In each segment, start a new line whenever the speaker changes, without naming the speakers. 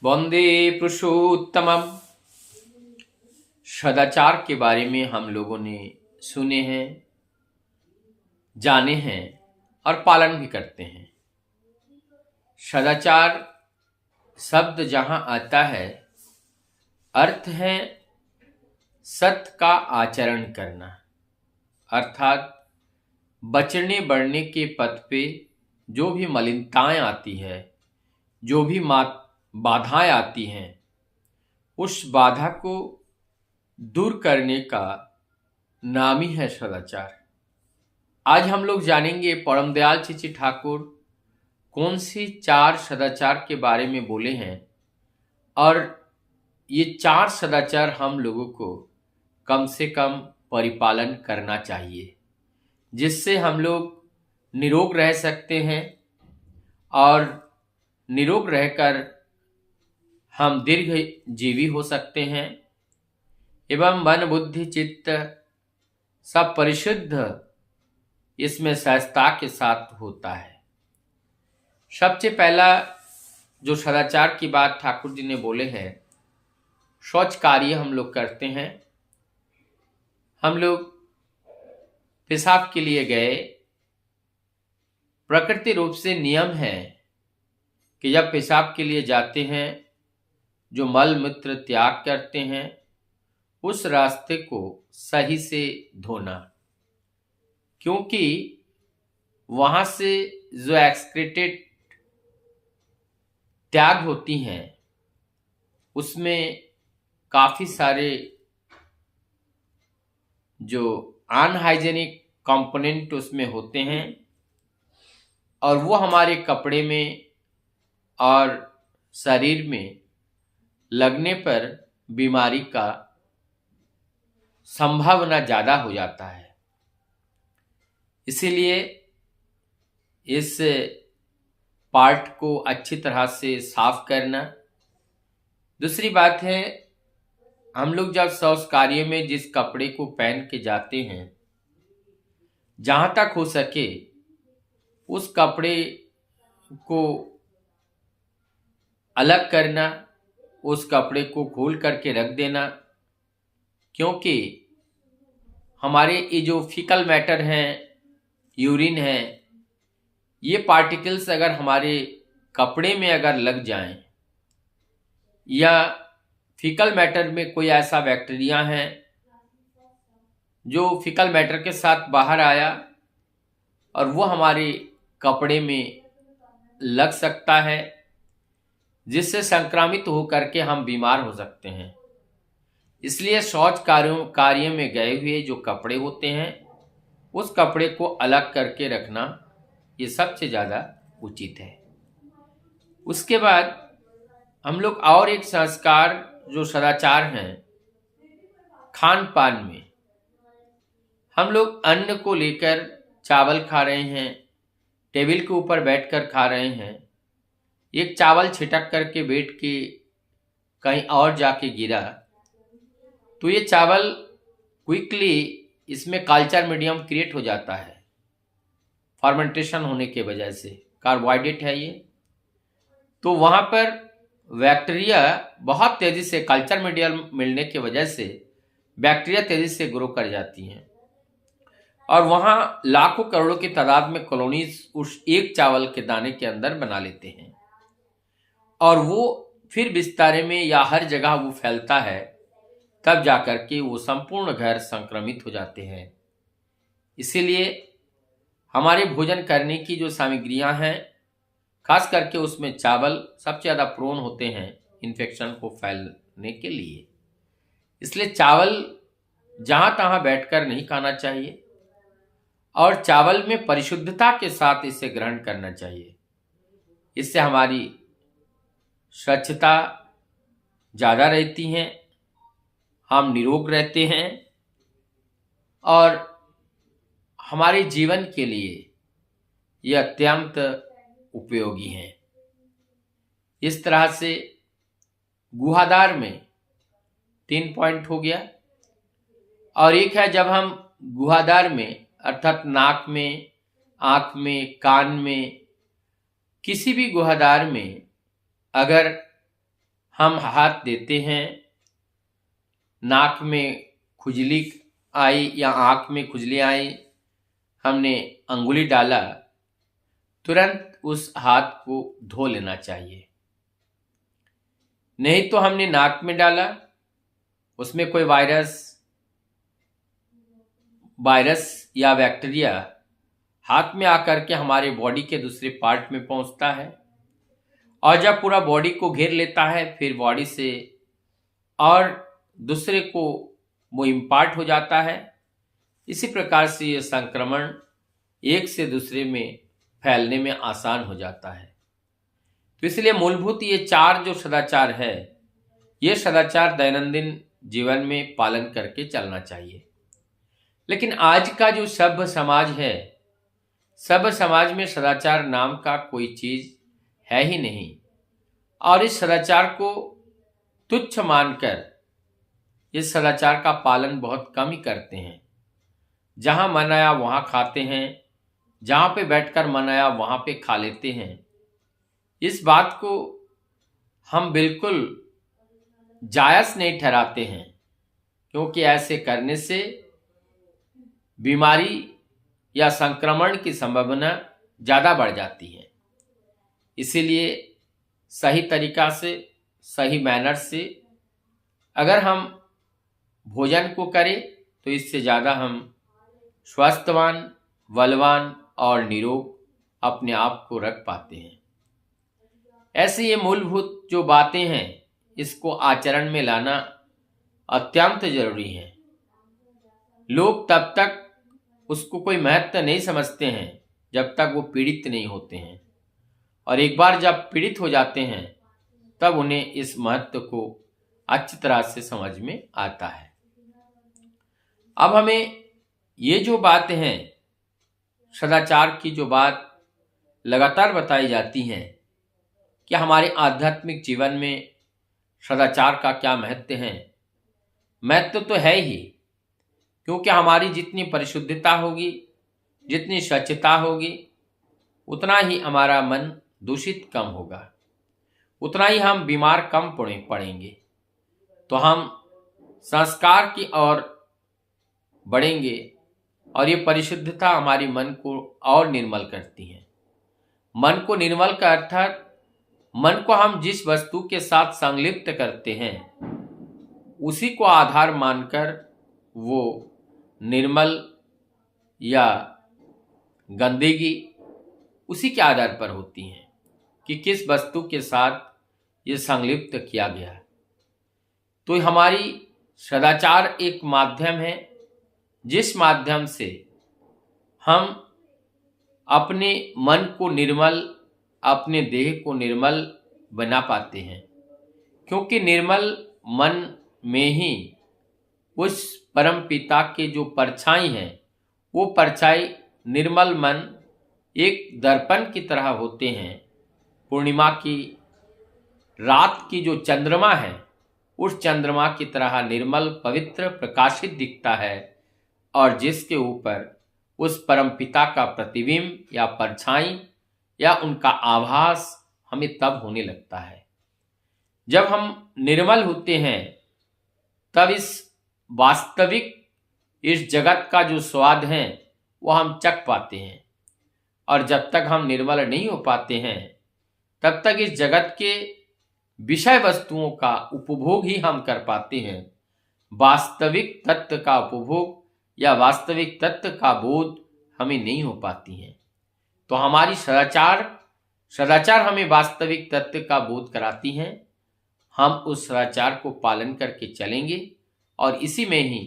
वंदे पुरुषोत्तमम। सदाचार के बारे में हम लोगों ने सुने हैं, जाने हैं और पालन भी करते हैं। सदाचार शब्द जहां आता है, अर्थ है सत्य का आचरण करना, अर्थात बचने बढ़ने के पथ पे जो भी मलिनताएं आती है, जो भी बाधाएं आती हैं, उस बाधा को दूर करने का नाम ही है सदाचार। आज हम लोग जानेंगे परम दयाल चिची ठाकुर कौन सी 4 सदाचार के बारे में बोले हैं और ये 4 सदाचार हम लोगों को कम से कम परिपालन करना चाहिए, जिससे हम लोग निरोग रह सकते हैं और निरोग रहकर हम दीर्घ जीवी हो सकते हैं एवं मन बुद्धि चित्त सब परिशुद्ध इसमें सहजता के साथ होता है। सबसे पहला जो सदाचार की बात ठाकुर जी ने बोले हैं, शौच कार्य हम लोग करते हैं। हम लोग पेशाब के लिए गए, प्रकृति रूप से नियम है कि जब पेशाब के लिए जाते हैं, जो मल मूत्र त्याग करते हैं, उस रास्ते को सही से धोना, क्योंकि वहां से जो एक्सक्रीटेड त्याग होती हैं उसमें काफी सारे जो अनहाइजेनिक कंपोनेंट उसमें होते हैं और वो हमारे कपड़े में और शरीर में लगने पर बीमारी का संभावना ज़्यादा हो जाता है। इसीलिए इस पार्ट को अच्छी तरह से साफ करना। दूसरी बात है, हम लोग जब शौच कार्य में जिस कपड़े को पहन के जाते हैं, जहाँ तक हो सके उस कपड़े को अलग करना, उस कपड़े को खोल करके रख देना, क्योंकि हमारे ये जो फीकल मैटर हैं, यूरिन है, ये पार्टिकल्स अगर हमारे कपड़े में अगर लग जाएं या फीकल मैटर में कोई ऐसा बैक्टीरिया है जो फीकल मैटर के साथ बाहर आया और वो हमारे कपड़े में लग सकता है, जिससे संक्रामित होकर के हम बीमार हो सकते हैं। इसलिए शौच कार्य में गए हुए जो कपड़े होते हैं, उस कपड़े को अलग करके रखना ये सबसे ज़्यादा उचित है। उसके बाद हम लोग और एक संस्कार जो सदाचार हैं, खान पान में हम लोग अन्न को लेकर चावल खा रहे हैं, टेबल के ऊपर बैठकर खा रहे हैं, एक चावल छिटक करके बैठ के कहीं और जाके गिरा तो ये चावल क्विकली इसमें कल्चर मीडियम क्रिएट हो जाता है, फर्मेंटेशन होने के वजह से, कार्बोहाइड्रेट है ये, तो वहाँ पर बैक्टीरिया बहुत तेज़ी से, कल्चर मीडियम मिलने की वजह से बैक्टीरिया तेज़ी से ग्रो कर जाती हैं और वहाँ लाखों करोड़ों की तादाद में कॉलोनीज उस एक चावल के दाने के अंदर बना लेते हैं और वो फिर बिस्तारे में या हर जगह वो फैलता है, तब जाकर के वो संपूर्ण घर संक्रमित हो जाते हैं। इसीलिए हमारे भोजन करने की जो सामग्रियां हैं, खास करके उसमें चावल सबसे ज़्यादा प्रोन होते हैं इन्फेक्शन को फैलने के लिए। इसलिए चावल जहाँ तहाँ बैठकर नहीं खाना चाहिए और चावल में परिशुद्धता के साथ इसे ग्रहण करना चाहिए। इससे हमारी स्वच्छता ज़्यादा रहती है, हम निरोग रहते हैं और हमारे जीवन के लिए यह अत्यंत उपयोगी है। इस तरह से गुहादार में 3 पॉइंट हो गया और एक है जब हम गुहादार में अर्थात नाक में, आँख में, कान में, किसी भी गुहादार में अगर हम हाथ देते हैं, नाक में खुजली आई या आँख में खुजली आई, हमने अंगुली डाला, तुरंत उस हाथ को धो लेना चाहिए। नहीं तो हमने नाक में डाला, उसमें कोई वायरस या बैक्टीरिया हाथ में आकर के हमारे बॉडी के दूसरे पार्ट में पहुंचता है और जब पूरा बॉडी को घेर लेता है, फिर बॉडी से और दूसरे को वो इम्पार्ट हो जाता है। इसी प्रकार से ये संक्रमण एक से दूसरे में फैलने में आसान हो जाता है। तो इसलिए मूलभूत ये 4 जो सदाचार है, ये सदाचार दैनंदिन जीवन में पालन करके चलना चाहिए। लेकिन आज का जो सभ्य समाज है, सभ्य समाज में सदाचार नाम का कोई चीज है ही नहीं और इस सदाचार को तुच्छ मानकर इस सदाचार का पालन बहुत कम ही करते हैं। जहां मन आया वहां खाते हैं, जहां पे बैठकर मन आया वहां पे खा लेते हैं। इस बात को हम बिल्कुल जायज नहीं ठहराते हैं, क्योंकि ऐसे करने से बीमारी या संक्रमण की संभावना ज़्यादा बढ़ जाती है। इसीलिए सही तरीका से, सही मैनर से अगर हम भोजन को करें तो इससे ज़्यादा हम स्वस्थवान, बलवान और निरोग अपने आप को रख पाते हैं। ऐसे ये मूलभूत जो बातें हैं, इसको आचरण में लाना अत्यंत जरूरी है। लोग तब तक उसको कोई महत्व नहीं समझते हैं जब तक वो पीड़ित नहीं होते हैं, और एक बार जब पीड़ित हो जाते हैं तब उन्हें इस महत्व को अच्छी तरह से समझ में आता है। अब हमें ये जो बात है, सदाचार की जो बात लगातार बताई जाती हैं कि हमारे आध्यात्मिक जीवन में सदाचार का क्या महत्व है। महत्व तो है ही, क्योंकि हमारी जितनी परिशुद्धता होगी, जितनी स्वच्छता होगी, उतना ही हमारा मन दूषित कम होगा, उतना ही हम बीमार कम पड़ेंगे। तो हम संस्कार की ओर बढ़ेंगे और ये परिशुद्धता हमारी मन को और निर्मल करती है। मन को निर्मल का अर्थात मन को हम जिस वस्तु के साथ संलिप्त करते हैं उसी को आधार मानकर वो निर्मल या गंदगी उसी के आधार पर होती हैं कि किस वस्तु के साथ ये संलिप्त किया गया। तो हमारी सदाचार एक माध्यम है जिस माध्यम से हम अपने मन को निर्मल, अपने देह को निर्मल बना पाते हैं, क्योंकि निर्मल मन में ही उस परम पिता के जो परछाई हैं, वो परछाई निर्मल मन एक दर्पण की तरह होते हैं। पूर्णिमा की रात की जो चंद्रमा है, उस चंद्रमा की तरह निर्मल, पवित्र, प्रकाशित दिखता है, और जिसके ऊपर उस परम पिता का प्रतिबिंब या परछाई या उनका आभास हमें तब होने लगता है। जब हम निर्मल होते हैं तब इस वास्तविक इस जगत का जो स्वाद है वो हम चख पाते हैं, और जब तक हम निर्मल नहीं हो पाते हैं तब तक इस जगत के विषय वस्तुओं का उपभोग ही हम कर पाते हैं। वास्तविक तत्व का उपभोग या वास्तविक तत्व का बोध हमें नहीं हो पाती है। तो हमारी सदाचार हमें वास्तविक तत्व का बोध कराती हैं। हम उस सदाचार को पालन करके चलेंगे और इसी में ही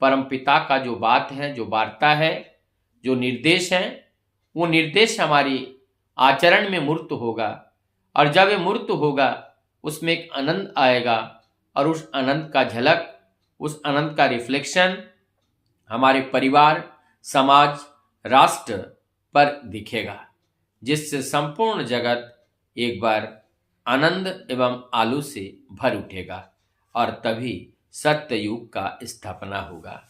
परमपिता का जो बात है, जो वार्ता है, जो निर्देश है, वो निर्देश हमारी आचरण में मूर्त होगा, और जब ये मूर्त होगा उसमें एक आनंद आएगा, और उस आनंद का झलक, उस आनंद का रिफ्लेक्शन हमारे परिवार, समाज, राष्ट्र पर दिखेगा, जिससे संपूर्ण जगत एक बार आनंद एवं आलू से भर उठेगा और तभी सत्य युग का स्थापना होगा।